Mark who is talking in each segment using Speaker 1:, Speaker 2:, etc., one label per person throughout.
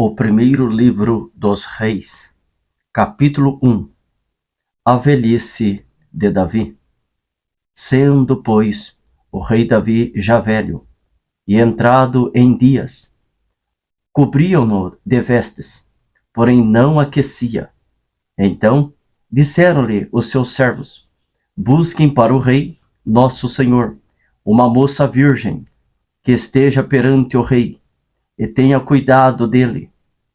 Speaker 1: O primeiro livro dos Reis, capítulo 1. A velhice de Davi. Sendo, pois, o rei Davi já velho, e entrado em dias, cobriam-no de vestes, porém não aquecia. Então disseram-lhe os seus servos: busquem para o rei, nosso senhor, uma moça virgem, que esteja perante o rei, e tenha cuidado dele,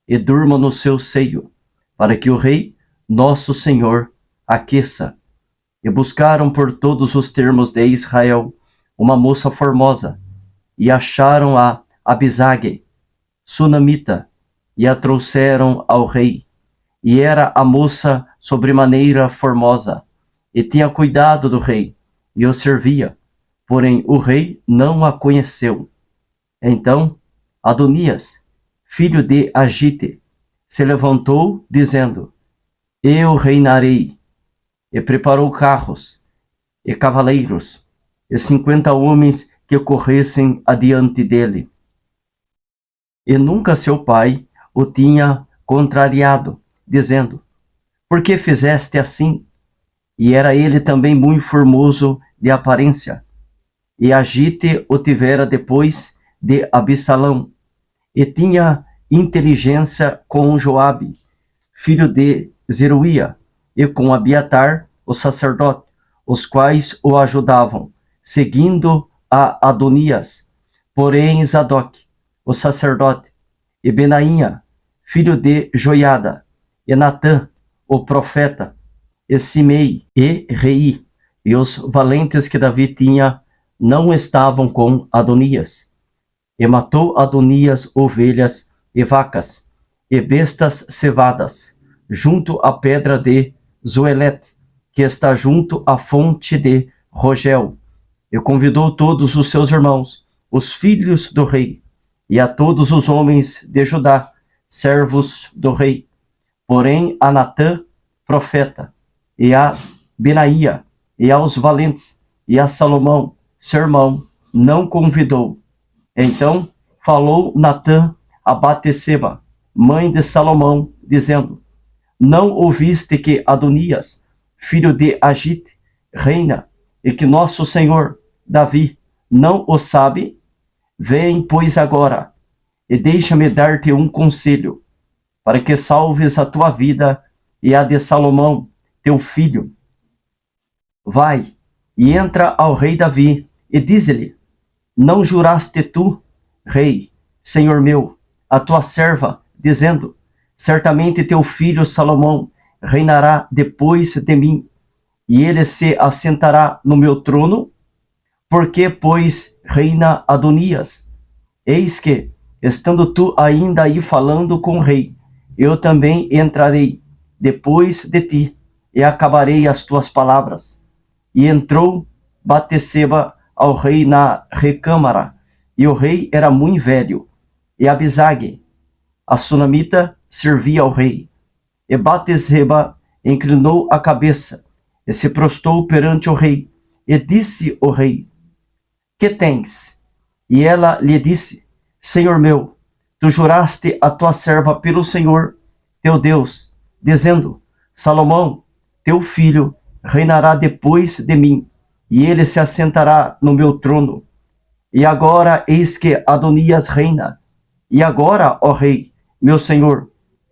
Speaker 1: e durma no seu seio, para que o rei, nosso senhor, aqueça. E buscaram por todos os termos de Israel uma moça formosa, e acharam a Abisague, sunamita, e a trouxeram ao rei. E era a moça sobremaneira formosa, e tinha cuidado do rei, e o servia, porém o rei não a conheceu. Então Adonias, filho de Agite, se levantou, dizendo: eu reinarei. E preparou carros e cavaleiros, e 50 homens que corressem adiante dele. E nunca seu pai o tinha contrariado, dizendo: por que fizeste assim? E era ele também muito formoso de aparência. E Agite o tivera depois de Absalão, e tinha inteligência com Joabe, filho de Zeruia, e com Abiatar, o sacerdote, os quais o ajudavam, seguindo a Adonias. Porém Zadok, o sacerdote, e Benainha, filho de Joiada, e Natã, o profeta, e Simei, e Rei, e os valentes que Davi tinha, não estavam com Adonias. E matou Adonias ovelhas e vacas, e bestas cevadas, junto à pedra de Zoelete, que está junto à fonte de Rogel. E convidou todos os seus irmãos, os filhos do rei, e a todos os homens de Judá, servos do rei. Porém a Natã, profeta, e a Benaía, e aos valentes, e a Salomão, seu irmão, não convidou. Então falou Natã a Bateseba, mãe de Salomão, dizendo: não ouviste que Adonias, filho de Agite, reina, e que nosso senhor Davi não o sabe? Vem, pois, agora, e deixa-me dar-te um conselho, para que salves a tua vida e a de Salomão, teu filho. Vai, e entra ao rei Davi, e diz-lhe: não juraste tu, rei, senhor meu, a tua serva, dizendo: certamente teu filho Salomão reinará depois de mim, e ele se assentará no meu trono? Por que, pois, reina Adonias? Eis que, estando tu ainda aí falando com o rei, eu também entrarei depois de ti, e acabarei as tuas palavras. E entrou Bateseba ao rei na recâmara, e o rei era muito velho, e Abisague, a sunamita, servia ao rei. E Bateseba inclinou a cabeça, e se prostrou perante o rei, e disse o rei: que tens? E ela lhe disse: senhor meu, tu juraste a tua serva pelo Senhor, teu Deus, dizendo: Salomão, teu filho, reinará depois de mim, e ele se assentará no meu trono. E agora eis que Adonias reina. E agora, ó rei, meu senhor,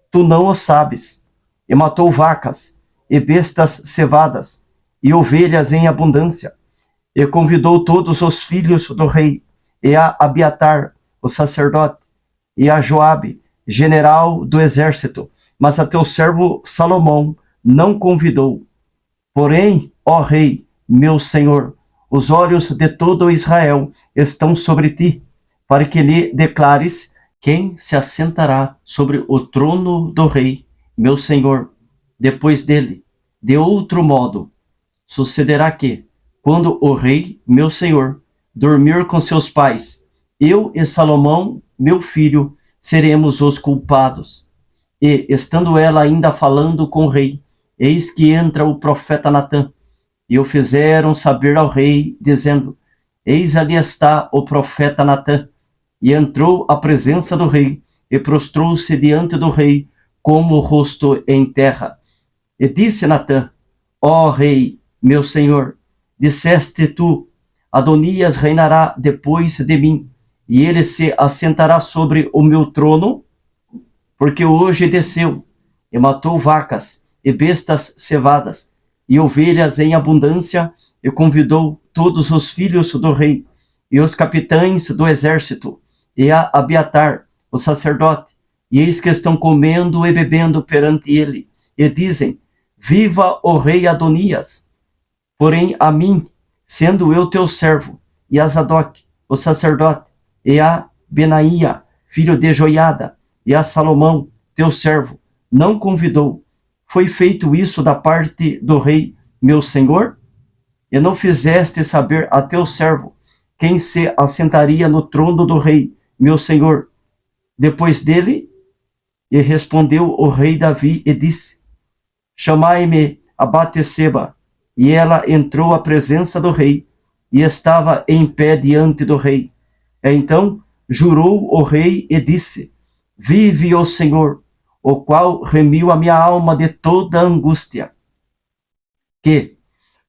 Speaker 1: tu não o sabes. E matou vacas, e bestas cevadas, e ovelhas em abundância. E convidou todos os filhos do rei, e a Abiatar, o sacerdote, e a Joabe, general do exército, mas a teu servo Salomão não convidou. Porém, ó rei, meu senhor, os olhos de todo Israel estão sobre ti, para que lhe declares quem se assentará sobre o trono do rei, meu senhor, depois dele. De outro modo, sucederá que, quando o rei, meu senhor, dormir com seus pais, eu e Salomão, meu filho, seremos os culpados. E, estando ela ainda falando com o rei, eis que entra o profeta Natã, e o fizeram saber ao rei, dizendo: eis ali está o profeta Natã. E entrou à presença do rei, e prostrou-se diante do rei, com o rosto em terra. E disse Natã: ó rei, meu senhor, disseste tu, Adonias reinará depois de mim, e ele se assentará sobre o meu trono? Porque hoje desceu e matou vacas e bestas cevadas e ovelhas em abundância, e convidou todos os filhos do rei e os capitães do exército e a Abiatar, o sacerdote, e eis que estão comendo e bebendo perante ele, e dizem: viva o rei Adonias! Porém a mim, sendo eu teu servo, e a Zadok, o sacerdote, e a Benaía, filho de Joiada, e a Salomão, teu servo, não convidou. Foi feito isso da parte do rei, meu senhor? E não fizeste saber a teu servo quem se assentaria no trono do rei, meu senhor, depois dele? E respondeu o rei Davi e disse: chamai-me a Batseba. E ela entrou à presença do rei, e estava em pé diante do rei. Então jurou o rei e disse: vive o Senhor, o qual remiu a minha alma de toda angústia, que,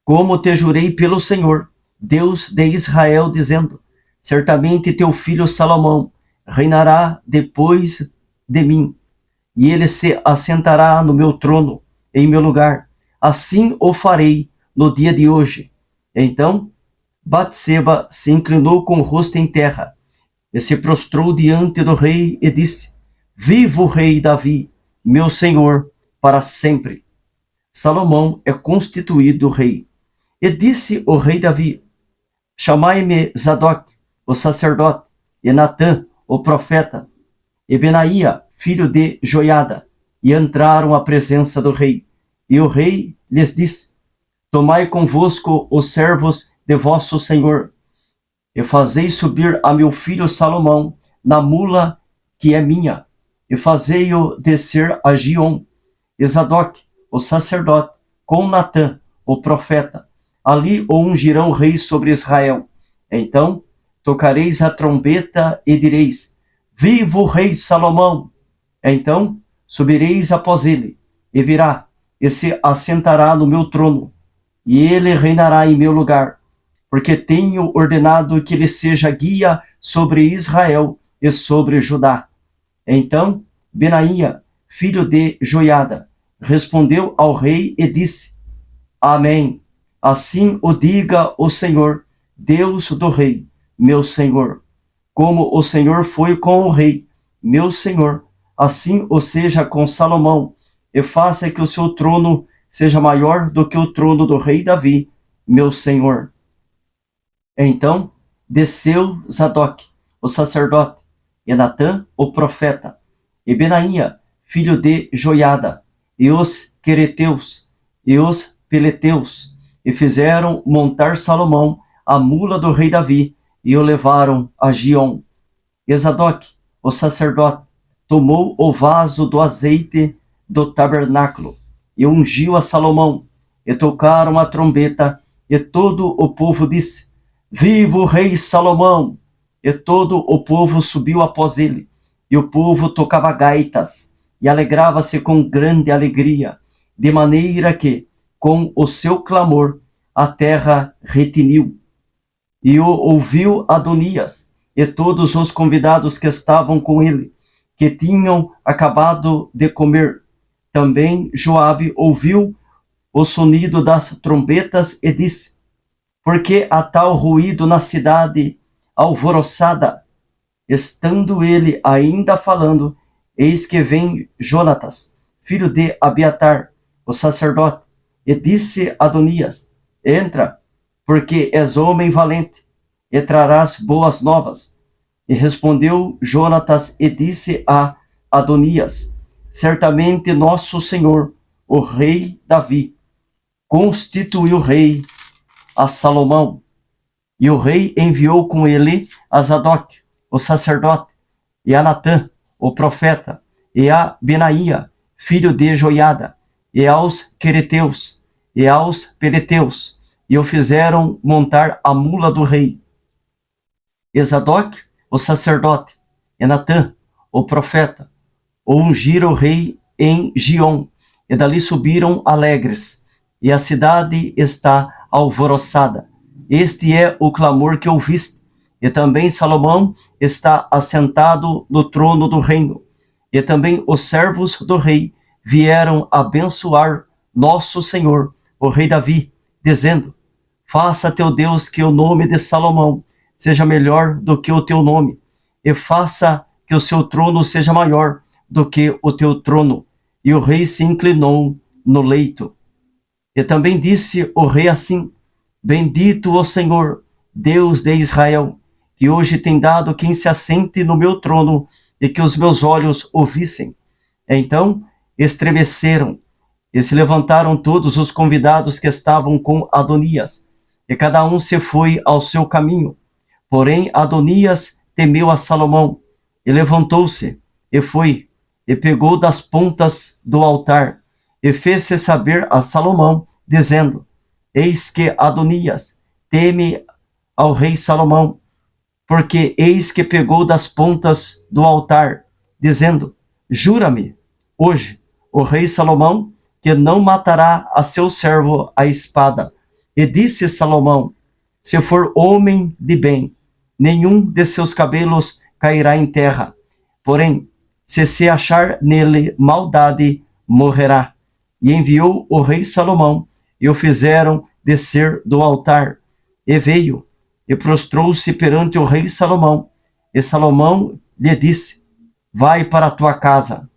Speaker 1: como te jurei pelo Senhor, Deus de Israel, dizendo: certamente teu filho Salomão reinará depois de mim, e ele se assentará no meu trono, em meu lugar. Assim o farei no dia de hoje. Então Batseba se inclinou com o rosto em terra, e se prostrou diante do rei e disse: viva o rei Davi, meu senhor, para sempre. Salomão é constituído rei. E disse o rei Davi: chamai-me Zadok, o sacerdote, e Natã, o profeta, e Benaía, filho de Joiada, e entraram à presença do rei. E o rei lhes disse: tomai convosco os servos de vosso senhor, e fazei subir a meu filho Salomão na mula que é minha, e fazei-o descer a Giom, e Zadok, o sacerdote, com Natã, o profeta. Ali o ungirão rei sobre Israel. Então tocareis a trombeta e direis: viva o rei Salomão! Então subireis após ele, e virá, e se assentará no meu trono, e ele reinará em meu lugar, porque tenho ordenado que ele seja guia sobre Israel e sobre Judá. Então Benaía, filho de Joiada, respondeu ao rei e disse: amém. Assim o diga o Senhor, Deus do rei, meu senhor. Como o Senhor foi com o rei, meu senhor, assim o seja com Salomão, e faça que o seu trono seja maior do que o trono do rei Davi, meu senhor. Então desceu Zadok, o sacerdote, e Natã, o profeta, e Benaía, filho de Joiada, e os quereteus, e os peleteus, e fizeram montar Salomão a mula do rei Davi, e o levaram a Giom. E Zadok, o sacerdote, tomou o vaso do azeite do tabernáculo, e ungiu a Salomão, e tocaram a trombeta, e todo o povo disse: viva o rei Salomão! E todo o povo subiu após ele, e o povo tocava gaitas, e alegrava-se com grande alegria, de maneira que, com o seu clamor, a terra retiniu. E o ouviu Adonias, e todos os convidados que estavam com ele, que tinham acabado de comer. Também Joabe ouviu o sonido das trombetas e disse: por que há tal ruído na cidade alvoroçada? Estando ele ainda falando, eis que vem Jonatas, filho de Abiatar, o sacerdote, e disse a Adonias: entra, porque és homem valente, e trarás boas novas. E respondeu Jonatas e disse a Adonias: certamente nosso senhor, o rei Davi, constituiu rei a Salomão. E o rei enviou com ele a Zadok, o sacerdote, e a Natã, o profeta, e a Benaía, filho de Joiada, e aos quereteus, e aos peleteus, e o fizeram montar a mula do rei. E Zadok, o sacerdote, e Natã, o profeta. O ungiram o rei em Giom, e dali subiram alegres, e a cidade está alvoroçada. Este é o clamor que ouviste. E também Salomão está assentado no trono do reino. E também os servos do rei vieram abençoar nosso Senhor, o rei Davi, dizendo: faça teu Deus que o nome de Salomão seja melhor do que o teu nome, e faça que o seu trono seja maior do que o teu trono. E o rei se inclinou no leito. E também disse o rei assim: bendito o Senhor, Deus de Israel, que hoje tem dado quem se assente no meu trono, e que os meus olhos o vissem. Então estremeceram, e se levantaram todos os convidados que estavam com Adonias, e cada um se foi ao seu caminho. Porém Adonias temeu a Salomão, e levantou-se, e foi, e pegou das pontas do altar, e fez-se saber a Salomão, dizendo: eis que Adonias teme ao rei Salomão, porque eis que pegou das pontas do altar, dizendo: jura-me hoje o rei Salomão que não matará a seu servo a espada. E disse Salomão: se for homem de bem, nenhum de seus cabelos cairá em terra. Porém, se achar nele maldade, morrerá. E enviou o rei Salomão, e o fizeram descer do altar. E veio, e prostrou-se perante o rei Salomão. E Salomão lhe disse: vai para a tua casa.